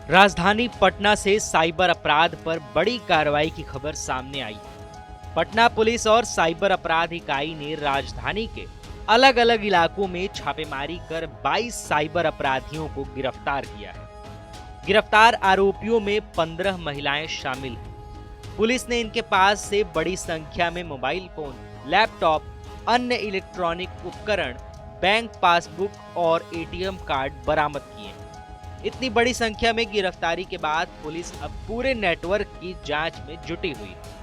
राजधानी पटना से साइबर अपराध पर बड़ी कार्रवाई की खबर सामने आई। पटना पुलिस और साइबर अपराध इकाई ने राजधानी के अलग अलग इलाकों में छापेमारी कर 22 साइबर अपराधियों को गिरफ्तार किया है। गिरफ्तार आरोपियों में 15 महिलाएं शामिल हैं। पुलिस ने इनके पास से बड़ी संख्या में मोबाइल फोन, लैपटॉप, अन्य इलेक्ट्रॉनिक उपकरण, बैंक पासबुक और एटीएम कार्ड बरामद किए हैं। इतनी बड़ी संख्या में गिरफ्तारी के बाद पुलिस अब पूरे नेटवर्क की जांच में जुटी हुई है।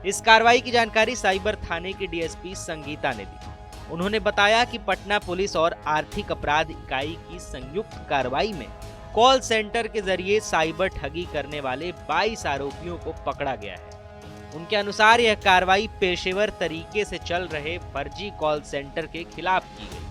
इस कार्रवाई की जानकारी साइबर थाने के डीएसपी संगीता ने दी। उन्होंने बताया कि पटना पुलिस और आर्थिक अपराध इकाई की संयुक्त कार्रवाई में कॉल सेंटर के जरिए साइबर ठगी करने वाले 22 आरोपियों को पकड़ा गया है। उनके अनुसार यह कार्रवाई पेशेवर तरीके से चल रहे फर्जी कॉल सेंटर के खिलाफ की गई।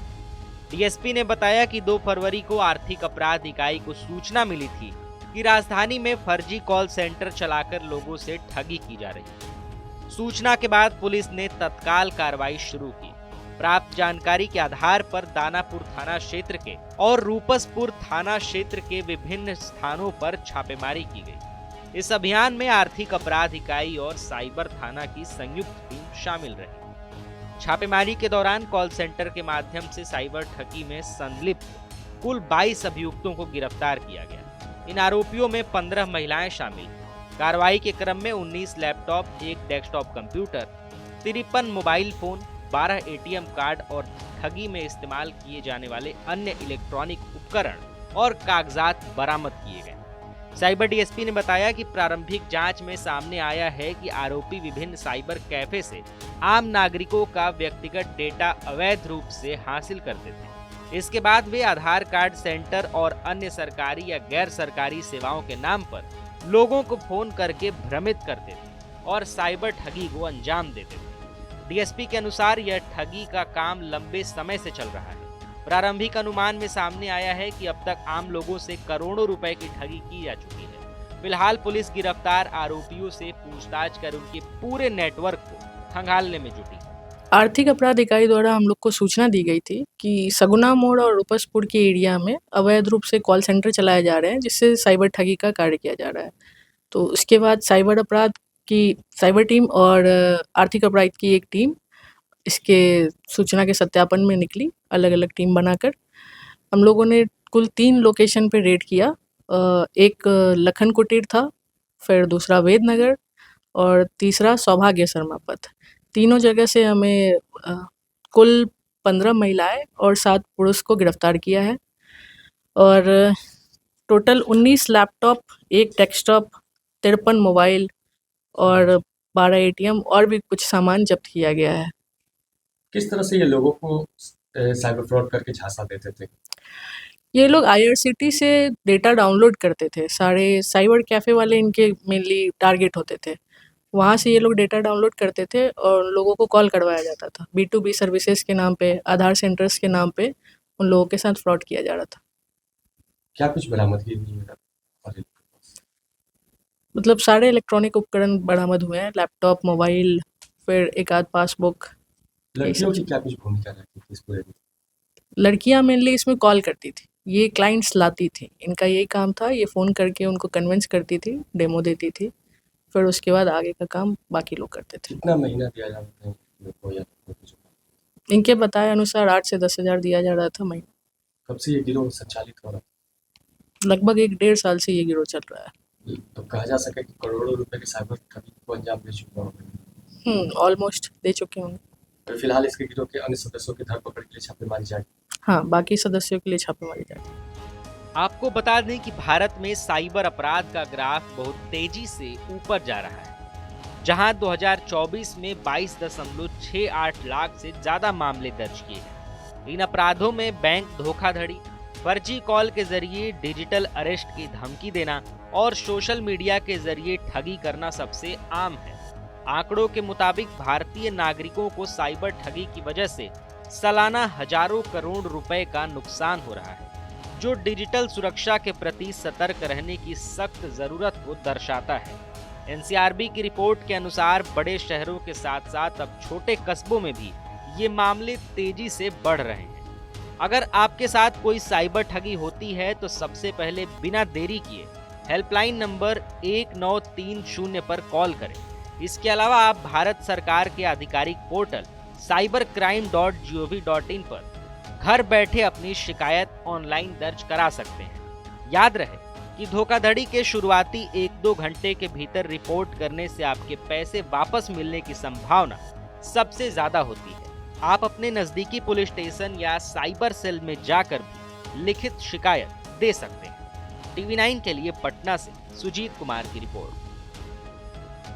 डीएसपी ने बताया कि 2 फरवरी को आर्थिक अपराध इकाई को सूचना मिली थी कि राजधानी में फर्जी कॉल सेंटर चलाकर लोगों से ठगी की जा रही है। सूचना के बाद पुलिस ने तत्काल कार्रवाई शुरू की। प्राप्त जानकारी के आधार पर दानापुर थाना क्षेत्र के और रूपसपुर थाना क्षेत्र के विभिन्न स्थानों पर छापेमारी की गई। इस अभियान में आर्थिक अपराध इकाई और साइबर थाना की संयुक्त टीम शामिल रही। छापेमारी के दौरान कॉल सेंटर के माध्यम से साइबर ठगी में संलिप्त कुल 22 अभियुक्तों को गिरफ्तार किया गया। इन आरोपियों में 15 महिलाएं शामिल। कार्रवाई के क्रम में 19 laptop, 1 desktop computer, 53 mobile phone, 12 ATM card और ठगी में इस्तेमाल किए जाने वाले अन्य इलेक्ट्रॉनिक उपकरण और कागजात बरामद किए गए। साइबर डीएसपी ने बताया कि प्रारंभिक जांच में सामने आया है कि आरोपी विभिन्न साइबर कैफे से आम नागरिकों का व्यक्तिगत डेटा अवैध रूप से हासिल करते थे। इसके बाद वे आधार कार्ड सेंटर और अन्य सरकारी या गैर सरकारी सेवाओं के नाम पर लोगों को फोन करके भ्रमित करते थे और साइबर ठगी को अंजाम देते थे। डीएसपी के अनुसार यह ठगी का काम लंबे समय से चल रहा है। प्रारंभिक अनुमान में सामने आया है कि अब तक आम लोगों से करोड़ों रुपए की ठगी की जा चुकी है। फिलहाल पुलिस गिरफ्तार आरोपियों से पूछताछ कर उनके पूरे नेटवर्क को खंगालने में जुटी। आर्थिक अपराध इकाई द्वारा हम लोग को सूचना दी गई थी कि सगुना मोड़ और रूपसपुर के एरिया में अवैध रूप से कॉल सेंटर चलाए जा रहे हैं, जिससे साइबर ठगी का कार्य किया जा रहा है। तो उसके बाद साइबर अपराध की साइबर टीम और आर्थिक अपराध की एक टीम इसके सूचना के सत्यापन में निकली। अलग अलग टीम बनाकर हम लोगों ने कुल 3 लोकेशन पे रेड किया। एक लखन कुटीर था, फिर दूसरा वेदनगर और तीसरा सौभाग्य शर्मा पथ। तीनों जगह से हमें कुल 15 महिलाएं और 7 पुरुष को गिरफ्तार किया है और टोटल 19 लैपटॉप, 1 डेस्कटॉप, 53 मोबाइल और 12 एटीएम और भी कुछ सामान जब्त किया गया है। किस तरह से ये लोगों को साइबर फ्रॉड करके झांसा देते थे? ये लोग आईआरसीटी से डेटा डाउनलोड करते थे। सारे साइबर कैफ़े वाले इनके मेनली टारगेट होते थे। वहाँ से ये लोग डेटा डाउनलोड करते थे और लोगों को कॉल करवाया जाता था। B2B सर्विसेज के नाम पे, आधार सेंटर्स के नाम पे उन लोगों के साथ फ्रॉड किया जा रहा था। क्या कुछ बरामदगी हुई है? मतलब सारे इलेक्ट्रॉनिक उपकरण बरामद हुए हैं, लैपटॉप, मोबाइल, फिर एक आध पासबुक। लड़कियों की क्या कुछ भूमिका रहती थी इस पूरे में? लड़कियां मेनली इसमें कॉल करती थी, ये क्लाइंट्स लाती थी। इनका यही काम था, ये फ़ोन करके उनको कन्विंस करती थी, डेमो देती थी, फिर उसके बाद आगे का काम बाकी लोग करते थे। कितना महीना दिया जाता है को या कुछ? इनके बताए अनुसार 8 से 10 हज़ार दिया जा रहा था महीना। कब से ये गिरोह संचालित हो रहा था? लगभग 1 डेढ़ साल से ये गिरोह चल रहा है। तो कहा जा सके कि करोड़ों रुपए के साइबर ठगी को अंजाम दे चुका होगा। ऑलमोस्ट दे चुके होंगे। तो फिलहाल इसके गिरोह के अन्य सदस्यों की धरपकड़ के लिए छापेमारी जारी। हाँ, बाकी सदस्यों के लिए छापेमारी जारी। आपको बता दें कि भारत में साइबर अपराध का ग्राफ बहुत तेजी से ऊपर जा रहा है, जहां 2024 में 22.68 लाख से ज्यादा मामले दर्ज किए हैं। इन अपराधों में बैंक धोखाधड़ी, फर्जी कॉल के जरिए डिजिटल अरेस्ट की धमकी देना और सोशल मीडिया के जरिए ठगी करना सबसे आम है। आंकड़ों के मुताबिक भारतीय नागरिकों को साइबर ठगी की वजह से सालाना हजारों करोड़ रुपए का नुकसान हो रहा है, जो डिजिटल सुरक्षा के प्रति सतर्क रहने की सख्त जरूरत को दर्शाता है। एनसीआरबी की रिपोर्ट के अनुसार बड़े शहरों के साथ साथ अब छोटे कस्बों में भी ये मामले तेजी से बढ़ रहे हैं। अगर आपके साथ कोई साइबर ठगी होती है तो सबसे पहले बिना देरी किए हेल्पलाइन नंबर 1930 पर कॉल करें। इसके अलावा आप भारत सरकार के आधिकारिक पोर्टल cybercrime.gov.in पर घर बैठे अपनी शिकायत ऑनलाइन दर्ज करा सकते हैं। याद रहे कि धोखाधड़ी के शुरुआती 1-2 घंटे के भीतर रिपोर्ट करने से आपके पैसे वापस मिलने की संभावना सबसे ज्यादा होती है। आप अपने नजदीकी पुलिस स्टेशन या साइबर सेल में जाकर भी लिखित शिकायत दे सकते हैं। TV9 के लिए पटना से सुजीत कुमार की रिपोर्ट।